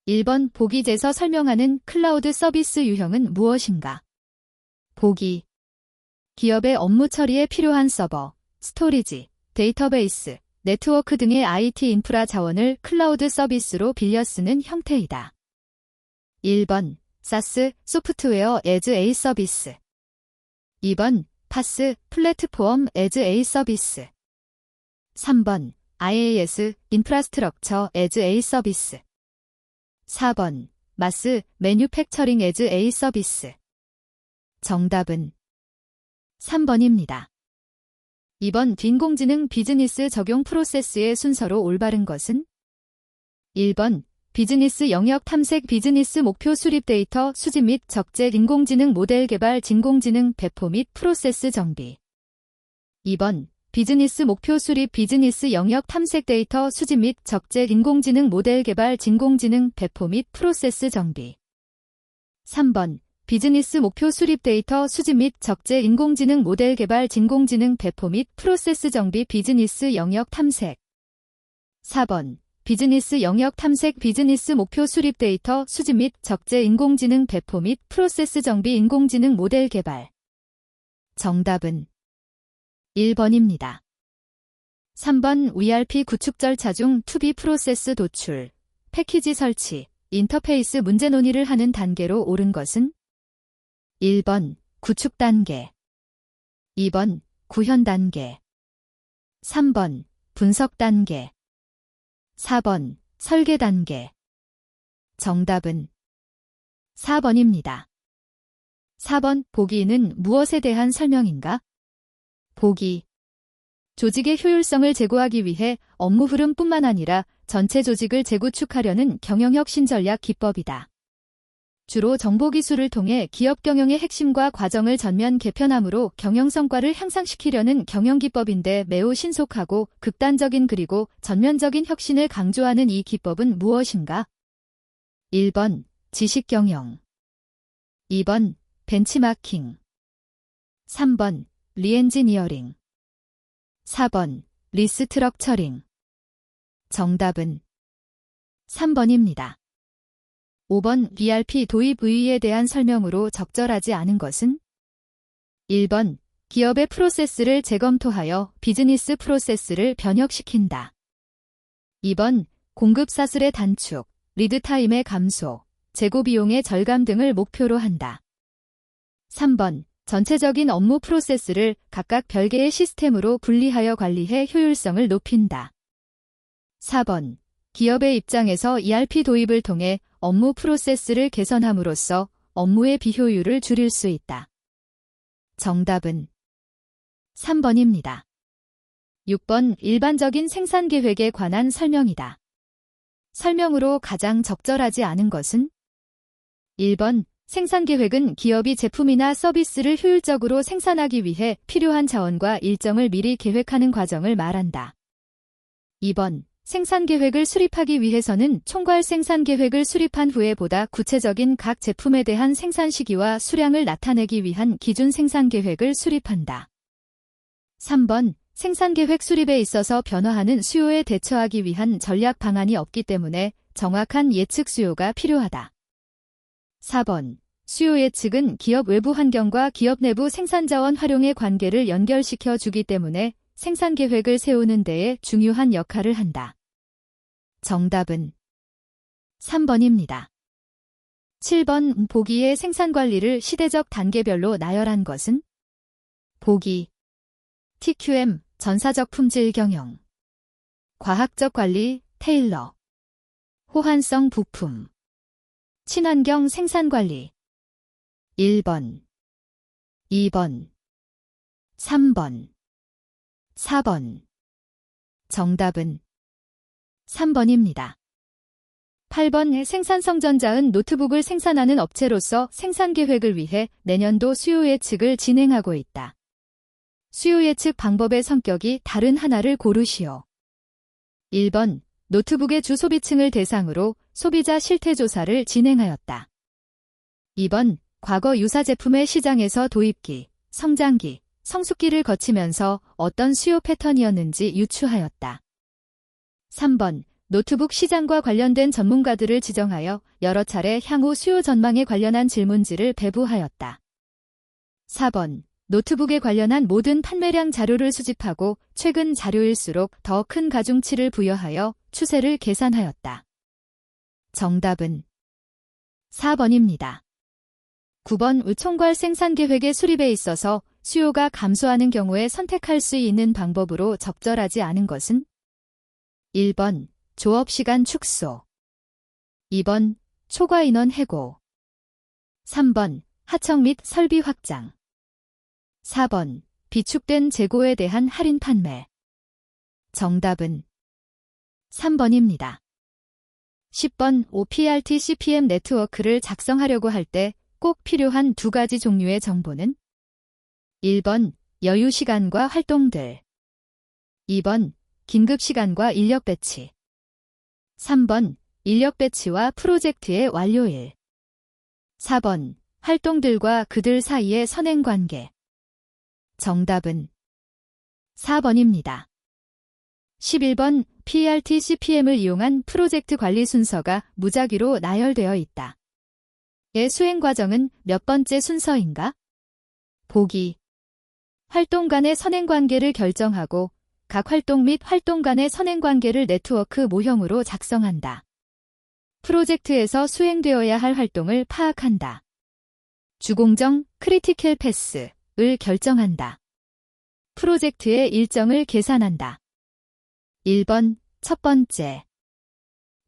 1번 보기에서 설명하는 클라우드 서비스 유형은 무엇인가? 보기. 기업의 업무 처리에 필요한 서버, 스토리지, 데이터베이스, 네트워크 등의 IT 인프라 자원을 클라우드 서비스로 빌려 쓰는 형태이다. 1번 SaaS, 소프트웨어 as a 서비스. 2번 PaaS, 플랫폼 as a 서비스. 3번 IaaS, 인프라스트럭처 as a 서비스. 4번 MaaS, 매뉴팩처링 as a 서비스. 정답은 3번입니다. 2번 인공지능 비즈니스 적용 프로세스의 순서로 올바른 것은? 1번 비즈니스 영역 탐색 비즈니스 목표 수립 데이터 수집 및 적재 인공지능 모델 개발 인공지능 배포 및 프로세스 정비. 2번 비즈니스 목표 수립 비즈니스 영역 탐색 데이터 수집 및 적재 인공지능 모델 개발 인공지능 배포 및 프로세스 정비. 3번 비즈니스 목표 수립 데이터 수집 및 적재 인공지능 모델 개발 인공지능 배포 및 프로세스 정비 비즈니스 영역 탐색. 4번 비즈니스 영역 탐색 비즈니스 목표 수립 데이터 수집 및 적재 인공지능 배포 및 프로세스 정비 인공지능 모델 개발. 정답은 1번입니다. 3번 ERP 구축 절차 중 투비 프로세스 도출, 패키지 설치, 인터페이스 문제 논의를 하는 단계로 옳은 것은? 1번 구축 단계, 2번 구현 단계, 3번 분석 단계, 4번 설계 단계. 정답은 4번입니다. 4번 보기는 무엇에 대한 설명인가? 보기. 조직의 효율성을 제고하기 위해 업무 흐름뿐만 아니라 전체 조직을 재구축하려는 경영혁신 전략 기법이다. 주로 정보기술을 통해 기업 경영의 핵심과 과정을 전면 개편함으로 경영 성과를 향상시키려는 경영기법인데 매우 신속하고 극단적인 그리고 전면적인 혁신을 강조하는 이 기법은 무엇인가? 1번 지식경영, 2번 벤치마킹, 3번 리엔지니어링, 4번 리스트럭처링. 정답은 3번입니다. 5번 ERP 도입 의의에 대한 설명으로 적절하지 않은 것은? 1번 기업의 프로세스를 재검토하여 비즈니스 프로세스를 변혁시킨다. 2번 공급 사슬의 단축, 리드타임의 감소, 재고 비용의 절감 등을 목표로 한다. 3번 전체적인 업무 프로세스를 각각 별개의 시스템으로 분리하여 관리해 효율성을 높인다. 4번 기업의 입장에서 ERP 도입을 통해 업무 프로세스를 개선함으로써 업무의 비효율을 줄일 수 있다. 정답은 3번입니다. 6번 일반적인 생산 계획에 관한 설명이다. 설명으로 가장 적절하지 않은 것은? 1번 생산 계획은 기업이 제품이나 서비스를 효율적으로 생산하기 위해 필요한 자원과 일정을 미리 계획하는 과정을 말한다. 2번 생산 계획을 수립하기 위해서는 총괄 생산 계획을 수립한 후에 보다 구체적인 각 제품에 대한 생산 시기와 수량을 나타내기 위한 기준 생산 계획을 수립한다. 3번 생산 계획 수립에 있어서 변화하는 수요에 대처하기 위한 전략 방안이 없기 때문에 정확한 예측 수요가 필요하다. 4번 수요 예측은 기업 외부 환경과 기업 내부 생산 자원 활용의 관계를 연결시켜 주기 때문에 생산 계획을 세우는 데에 중요한 역할을 한다. 정답은 3번입니다. 7번 보기의 생산 관리를 시대적 단계별로 나열한 것은? 보기 TQM 전사적 품질 경영, 과학적 관리 테일러, 호환성 부품, 친환경 생산 관리. 1번, 2번, 3번, 4번. 정답은 3번입니다. 8번 생산성 전자은 노트북을 생산하는 업체로서 생산 계획을 위해 내년도 수요 예측을 진행하고 있다. 수요 예측 방법의 성격이 다른 하나를 고르시오. 1번 노트북의 주 소비층을 대상으로 소비자 실태 조사를 진행하였다. 2번 과거 유사 제품의 시장에서 도입기, 성장기, 성숙기를 거치면서 어떤 수요 패턴이었는지 유추하였다. 3번 노트북 시장과 관련된 전문가들을 지정하여 여러 차례 향후 수요 전망에 관련한 질문지를 배부하였다. 4번. 노트북에 관련한 모든 판매량 자료를 수집하고 최근 자료일수록 더 큰 가중치를 부여하여 추세를 계산하였다. 정답은 4번입니다. 9번. 총괄 생산 계획의 수립에 있어서 수요가 감소하는 경우에 선택할 수 있는 방법으로 적절하지 않은 것은? 1번. 조업시간 축소. 2번. 초과 인원 해고. 3번. 하청 및 설비 확장. 4번. 비축된 재고에 대한 할인 판매. 정답은 3번입니다. 10번. OPRT CPM 네트워크를 작성하려고 할 때 꼭 필요한 두 가지 종류의 정보는? 1번. 여유 시간과 활동들. 2번. 긴급 시간과 인력 배치. 3번. 인력 배치와 프로젝트의 완료일. 4번. 활동들과 그들 사이의 선행관계. 정답은 4번입니다. 11번. PRT CPM을 이용한 프로젝트 관리 순서가 무작위로 나열되어 있다. 의 수행 과정은 몇 번째 순서인가? 보기. 활동 간의 선행관계를 결정하고 각 활동 및 활동 간의 선행관계를 네트워크 모형으로 작성한다. 프로젝트에서 수행되어야 할 활동을 파악한다. 주공정, 크리티컬 패스를 결정한다. 프로젝트의 일정을 계산한다. 1번, 첫 번째.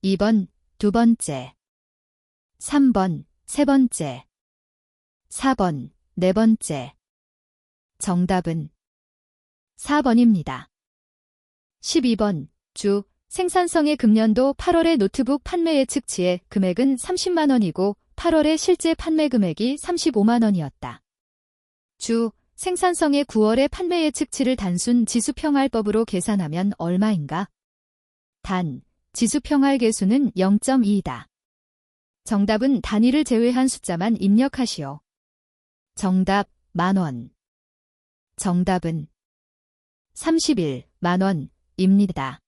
2번, 두 번째. 3번, 세 번째. 4번, 네 번째. 정답은 4번입니다. 12번. 주 생산성의 금년도 8월의 노트북 판매 예측치의 금액은 30만 원이고 8월의 실제 판매 금액이 35만 원이었다. 주 생산성의 9월의 판매 예측치를 단순 지수평할법으로 계산하면 얼마인가? 단, 지수평할 계수는 0.2이다. 정답은 단위를 제외한 숫자만 입력하시오. 정답, 만원. 정답은 31만 원입니다.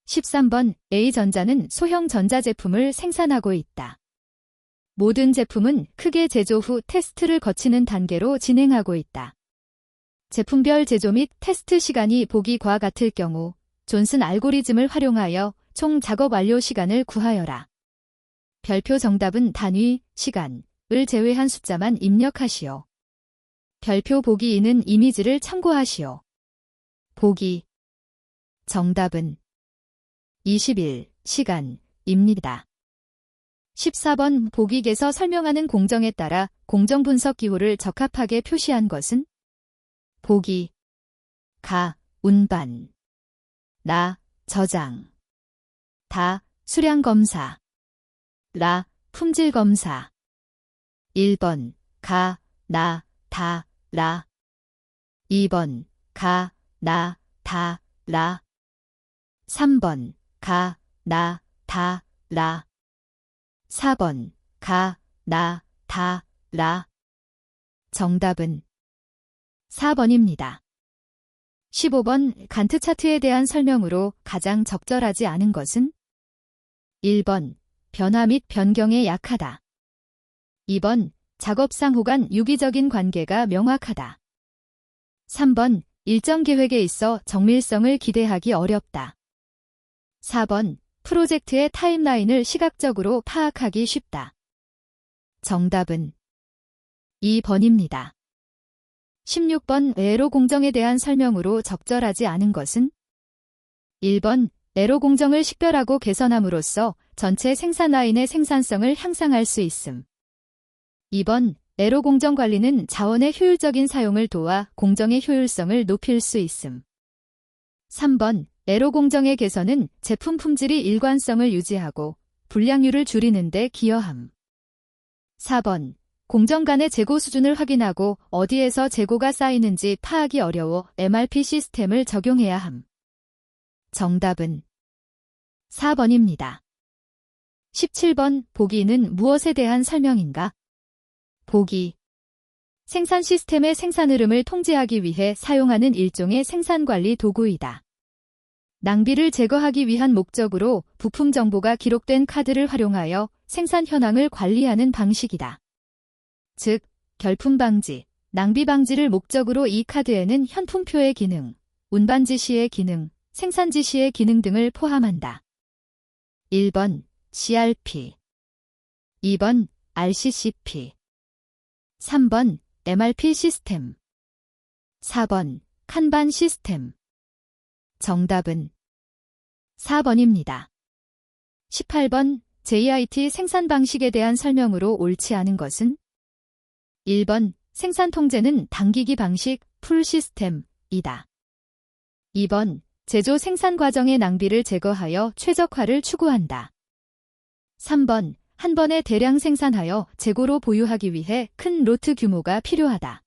13번. A전자는 소형 전자제품을 생산하고 있다. 모든 제품은 크게 제조 후 테스트를 거치는 단계로 진행하고 있다. 제품별 제조 및 테스트 시간이 보기과 같을 경우 존슨 알고리즘을 활용하여 총 작업 완료 시간을 구하여라. 별표 정답은 단위, 시간을 제외한 숫자만 입력하시오. 별표 보기 2는 이미지를 참고하시오. 보기. 정답은 21시간입니다. 14번. 보기에서 설명하는 공정에 따라 공정 분석 기호를 적합하게 표시한 것은? 보기. 가, 운반. 나, 저장. 다, 수량 검사. 라, 품질 검사. 1번. 가, 나, 다, 라. 2번. 가, 나, 다, 라. 3번. 가, 나, 다, 라. 4번. 가, 나, 다, 라. 정답은 4번입니다. 15번. 간트 차트에 대한 설명으로 가장 적절하지 않은 것은? 1번. 변화 및 변경에 약하다. 2번. 작업상 호간 유기적인 관계가 명확하다. 3번. 일정 계획에 있어 정밀성을 기대하기 어렵다. 4번. 프로젝트의 타임라인을 시각적으로 파악하기 쉽다. 정답은 2번입니다. 16번. 에로 공정에 대한 설명으로 적절하지 않은 것은? 1번. 에로 공정을 식별하고 개선함으로써 전체 생산 라인의 생산성을 향상할 수 있음. 2번. 에로 공정 관리는 자원의 효율적인 사용을 도와 공정의 효율성을 높일 수 있음. 3번. 에로 공정의 개선은 제품 품질이 일관성을 유지하고 불량률을 줄이는 데 기여함. 4번. 공정 간의 재고 수준을 확인하고 어디에서 재고가 쌓이는지 파악이 어려워 MRP 시스템을 적용해야 함. 정답은 4번입니다. 17번. 보기는 무엇에 대한 설명인가? 보기. 생산 시스템의 생산 흐름을 통제하기 위해 사용하는 일종의 생산관리 도구이다. 낭비를 제거하기 위한 목적으로 부품 정보가 기록된 카드를 활용하여 생산 현황을 관리하는 방식이다. 즉, 결품 방지, 낭비 방지를 목적으로 이 카드에는 현품표의 기능, 운반 지시의 기능, 생산 지시의 기능 등을 포함한다. 1번 CRP, 2번 RCCP, 3번 MRP 시스템, 4번 칸반 시스템. 정답은 4번입니다. 18번 JIT 생산 방식에 대한 설명으로 옳지 않은 것은 1번 생산 통제는 당기기 방식 풀 시스템이다. 2번 제조 생산 과정의 낭비를 제거하여 최적화를 추구한다. 3번 한 번에 대량 생산하여 재고로 보유하기 위해 큰 로트 규모가 필요하다.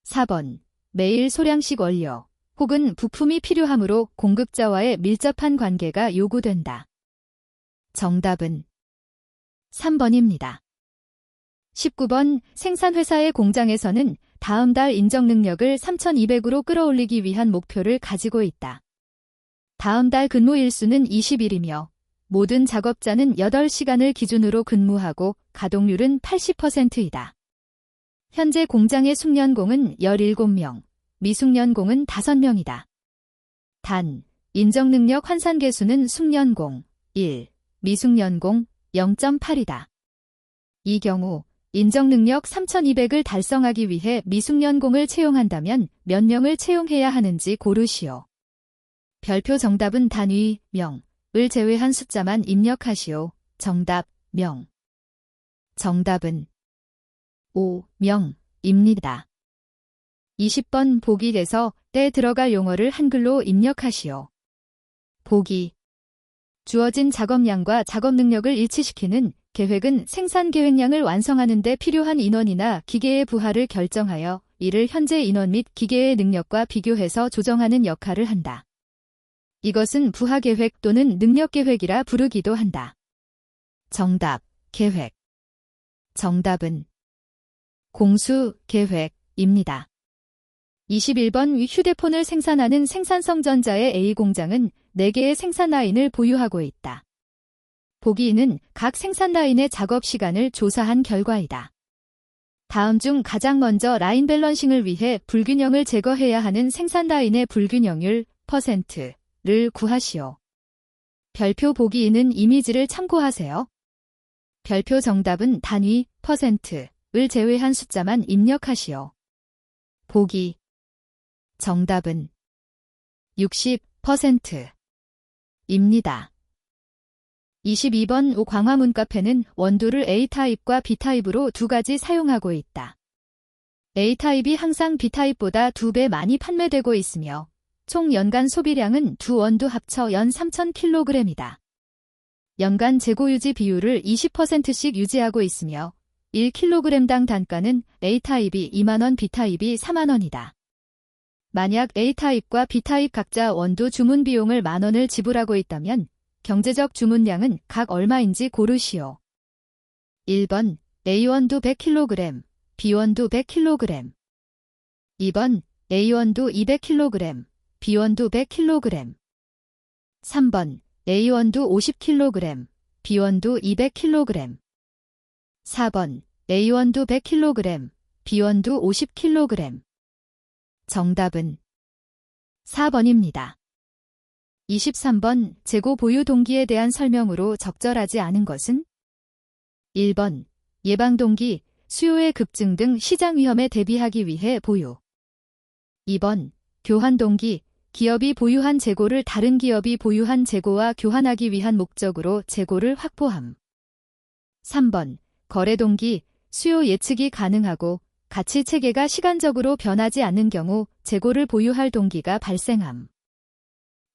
4번 매일 소량씩 원료 혹은 부품이 필요하므로 공급자와의 밀접한 관계가 요구된다. 정답은 3번입니다. 19번 생산회사의 공장에서는 다음 달 인정 능력을 3,200으로 끌어올리기 위한 목표를 가지고 있다. 다음 달 근무 일수는 20일이며 모든 작업자는 8시간을 기준으로 근무하고 가동률은 80%이다. 현재 공장의 숙련공은 17명, 미숙련공은 5명이다. 단, 인정능력 환산 계수는 숙련공 1, 미숙련공 0.8이다. 이 경우 인정능력 3,200을 달성하기 위해 미숙련공을 채용한다면 몇 명을 채용해야 하는지 고르시오. 별표 정답은 단위 명을 제외한 숫자만 입력하시오. 정답 명. 정답은 5명입니다. 20번 보기에서 때 들어갈 용어를 한글로 입력하시오. 보기. 주어진 작업량과 작업 능력을 일치시키는 계획은 생산 계획량을 완성하는 데 필요한 인원이나 기계의 부하를 결정하여 이를 현재 인원 및 기계의 능력과 비교해서 조정하는 역할을 한다. 이것은 부하 계획 또는 능력 계획이라 부르기도 한다. 정답, 계획. 정답은 공수 계획입니다. 21번 휴대폰을 생산하는 생산성전자의 A 공장은 4개의 생산 라인을 보유하고 있다. 보기 2는 각 생산 라인의 작업 시간을 조사한 결과이다. 다음 중 가장 먼저 라인 밸런싱을 위해 불균형을 제거해야 하는 생산 라인의 불균형률 %를 구하시오. 별표 보기 2는 이미지를 참고하세요. 별표 정답은 단위 %을 제외한 숫자만 입력하시오. 보기. 정답은 60%입니다. 22번 광화문 카페는 원두를 A타입과 B타입으로 두 가지 사용하고 있다. A타입이 항상 B타입보다 2배 많이 판매되고 있으며 총 연간 소비량은 두 원두 합쳐 연 3,000kg이다. 연간 재고 유지 비율을 20%씩 유지하고 있으며 1kg당 단가는 A타입이 2만원, B타입이 4만원이다. 만약 A타입과 B타입 각자 원두 주문 비용을 만원을 지불하고 있다면 경제적 주문량은 각 얼마인지 고르시오. 1번 A원두 100kg, B원두 100kg. 2번 A원두 200kg, B원두 100kg. 3번 A원두 50kg, B원두 200kg. 4번 A원두 100kg, B원두 50kg. 정답은 4번입니다. 23번 재고 보유 동기에 대한 설명으로 적절하지 않은 것은 1번 예방 동기, 수요의 급증 등 시장 위험에 대비하기 위해 보유. 2번 교환 동기, 기업이 보유한 재고를 다른 기업이 보유한 재고와 교환하기 위한 목적으로 재고를 확보함. 3번 거래 동기, 수요 예측이 가능하고 가치 체계가 시간적으로 변하지 않는 경우 재고를 보유할 동기가 발생함.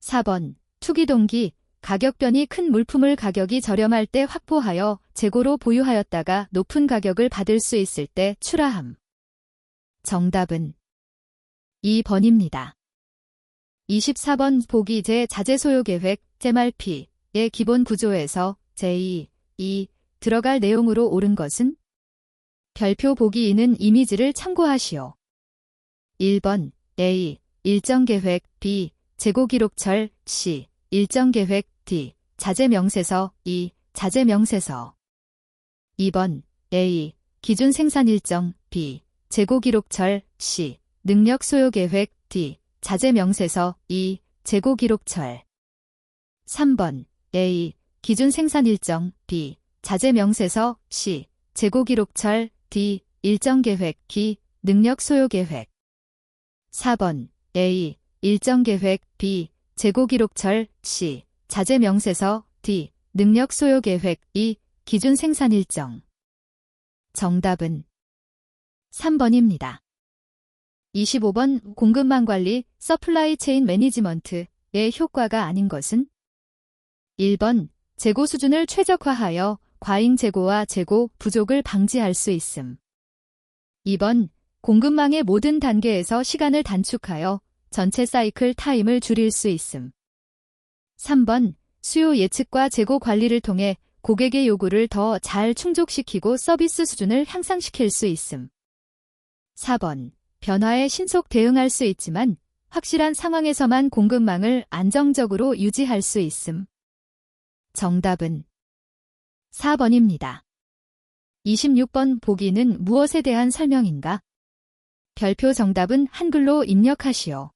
4번 투기 동기, 가격 변이 큰 물품을 가격이 저렴할 때 확보하여 재고로 보유하였다가 높은 가격을 받을 수 있을 때 출하함. 정답은 2번입니다. 24번 보기 자재 소요 계획, MRP의 기본 구조에서 제2이 들어갈 내용으로 옳은 것은 별표 보기 2는 이미지를 참고하시오. 1번 A 일정 계획, B 재고기록철 C. 일정계획 D. 자재명세서 E. 자재명세서 2번 A. 기준 생산 일정 B. 재고기록철 C. 능력 소요계획 D. 자재명세서 E. 재고기록철 3번 A. 기준 생산 일정 B. 자재명세서 C. 재고기록철 D. 일정계획 D. 능력 소요계획 4번 A. 일정계획 B. 재고기록철 C. 자재명세서 D. 능력 소요계획 E. 기준 생산 일정 정답은 3번입니다. 25번 공급망 관리 서플라이 체인 매니지먼트의 효과가 아닌 것은 1번 재고 수준을 최적화하여 과잉 재고와 재고 부족을 방지할 수 있음. 2번 공급망의 모든 단계에서 시간을 단축하여 전체 사이클 타임을 줄일 수 있음. 3번 수요 예측과 재고 관리를 통해 고객의 요구를 더 잘 충족시키고 서비스 수준을 향상시킬 수 있음. 4번 변화에 신속 대응할 수 있지만 확실한 상황에서만 공급망을 안정적으로 유지할 수 있음. 정답은 4번입니다. 26번 보기는 무엇에 대한 설명인가? 별표 정답은 한글로 입력하시오.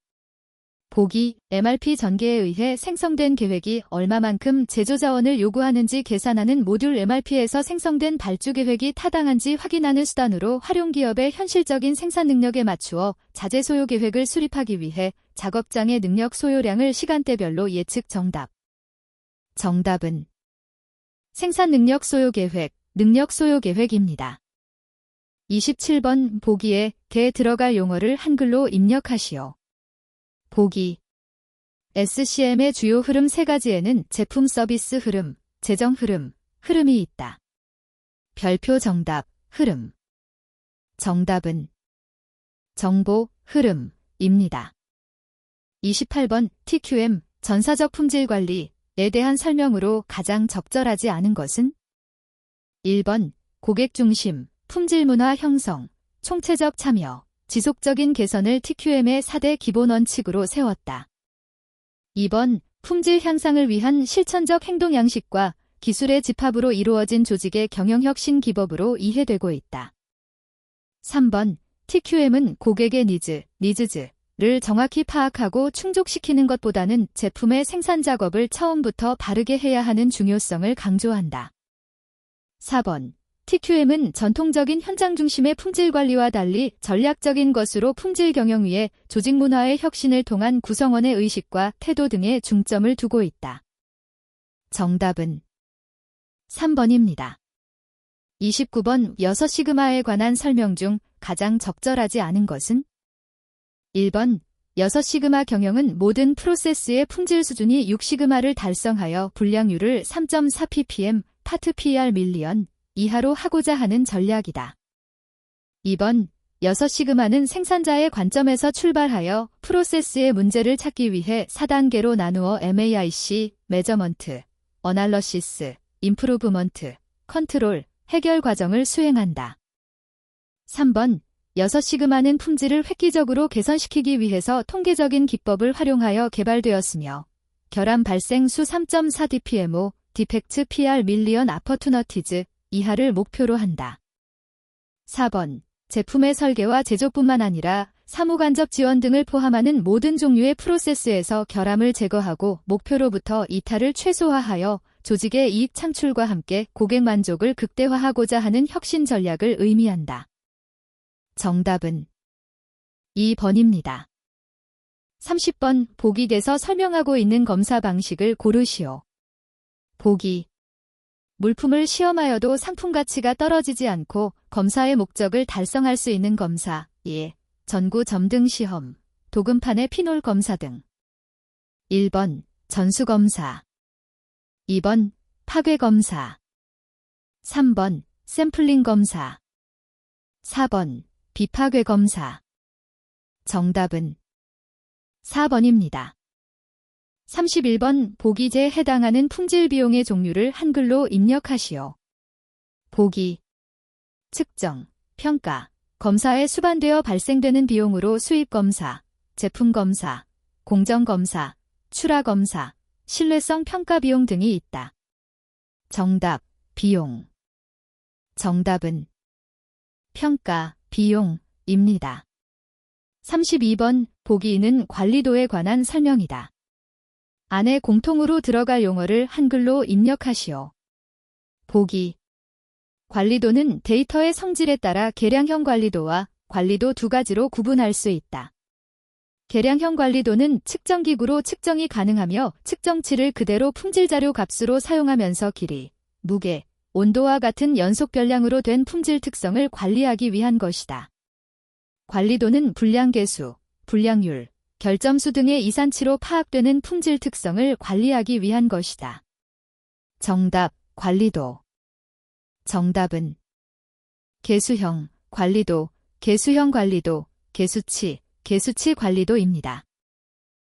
보기 MRP 전개에 의해 생성된 계획이 얼마만큼 제조자원을 요구하는지 계산하는 모듈 MRP에서 생성된 발주 계획이 타당한지 확인하는 수단으로 활용기업의 현실적인 생산 능력에 맞추어 자재 소요 계획을 수립하기 위해 작업장의 능력 소요량을 시간대별로 예측. 정답은 생산 능력 소요 계획, 능력 소요 계획입니다. 27번 보기에 개 들어갈 용어를 한글로 입력하시오. 보기 SCM의 주요 흐름 3가지에는 제품 서비스 흐름, 재정 흐름, 흐름이 있다. 별표 정답, 흐름. 정답은 정보, 흐름입니다. 28번 TQM, 전사적 품질 관리에 대한 설명으로 가장 적절하지 않은 것은 1번 고객 중심, 품질 문화 형성, 총체적 참여, 지속적인 개선을 TQM의 4대 기본 원칙으로 세웠다. 2번 품질 향상을 위한 실천적 행동 양식과 기술의 집합으로 이루어진 조직의 경영혁신 기법으로 이해되고 있다. 3번 TQM은 고객의 니즈를 정확히 파악하고 충족시키는 것보다는 제품의 생산 작업을 처음부터 바르게 해야 하는 중요성을 강조한다. 4번 TQM은 전통적인 현장 중심의 품질 관리와 달리 전략적인 것으로 품질 경영 위에 조직 문화의 혁신을 통한 구성원의 의식과 태도 등에 중점을 두고 있다. 정답은 3번입니다. 29번 6시그마에 관한 설명 중 가장 적절하지 않은 것은 1번 6시그마 경영은 모든 프로세스의 품질 수준이 6시그마를 달성하여 불량률을 3.4 ppm 파트 PR 밀리언 이하로 하고자 하는 전략이다. 2번 6시그마는 생산자의 관점에서 출발하여 프로세스의 문제를 찾기 위해 4단계로 나누어 MAIC, 메저먼트, 어널러시스, 임프루브먼트, 컨트롤, 해결 과정을 수행한다. 3번 6시그마는 품질을 획기적으로 개선시키기 위해서 통계적인 기법을 활용하여 개발되었으며 결함 발생 수 3.4 dpmo, 디펙트 PR 밀리언 아퍼투너티즈 이하를 목표로 한다. 4번 제품의 설계와 제조뿐만 아니라 사무간접 지원 등을 포함하는 모든 종류의 프로세스에서 결함을 제거하고 목표로부터 이탈을 최소화하여 조직의 이익 창출과 함께 고객 만족을 극대화하고자 하는 혁신 전략을 의미한다. 정답은 2번입니다. 30번 보기에서 설명하고 있는 검사 방식을 고르시오. 보기 물품을 시험하여도 상품 가치가 떨어지지 않고 검사의 목적을 달성할 수 있는 검사, 전구 점등 시험, 도금판의 피놀 검사 등. 1번 전수 검사, 2번 파괴 검사, 3번 샘플링 검사, 4번 비파괴 검사. 정답은 4번입니다. 31번 보기제에 해당하는 품질 비용의 종류를 한글로 입력하시오. 보기 측정, 평가, 검사에 수반되어 발생되는 비용으로 수입 검사, 제품 검사, 공정 검사, 출하 검사, 신뢰성 평가 비용 등이 있다. 정답, 비용. 정답은 평가, 비용입니다. 32번, 보기 2는 관리도에 관한 설명이다. 안에 공통으로 들어갈 용어를 한글로 입력하시오. 보기. 관리도는 데이터의 성질에 따라 계량형 관리도와 관리도 두 가지로 구분할 수 있다. 계량형 관리도는 측정기구로 측정이 가능하며 측정치를 그대로 품질자료 값으로 사용하면서 길이, 무게, 온도와 같은 연속 별량으로 된 품질 특성을 관리하기 위한 것이다. 관리도는 분량계수, 분량률, 결점수 등의 이산치로 파악되는 품질 특성을 관리하기 위한 것이다. 정답, 관리도. 정답은 계수형 관리도, 계수형 관리도, 계수치 관리도입니다.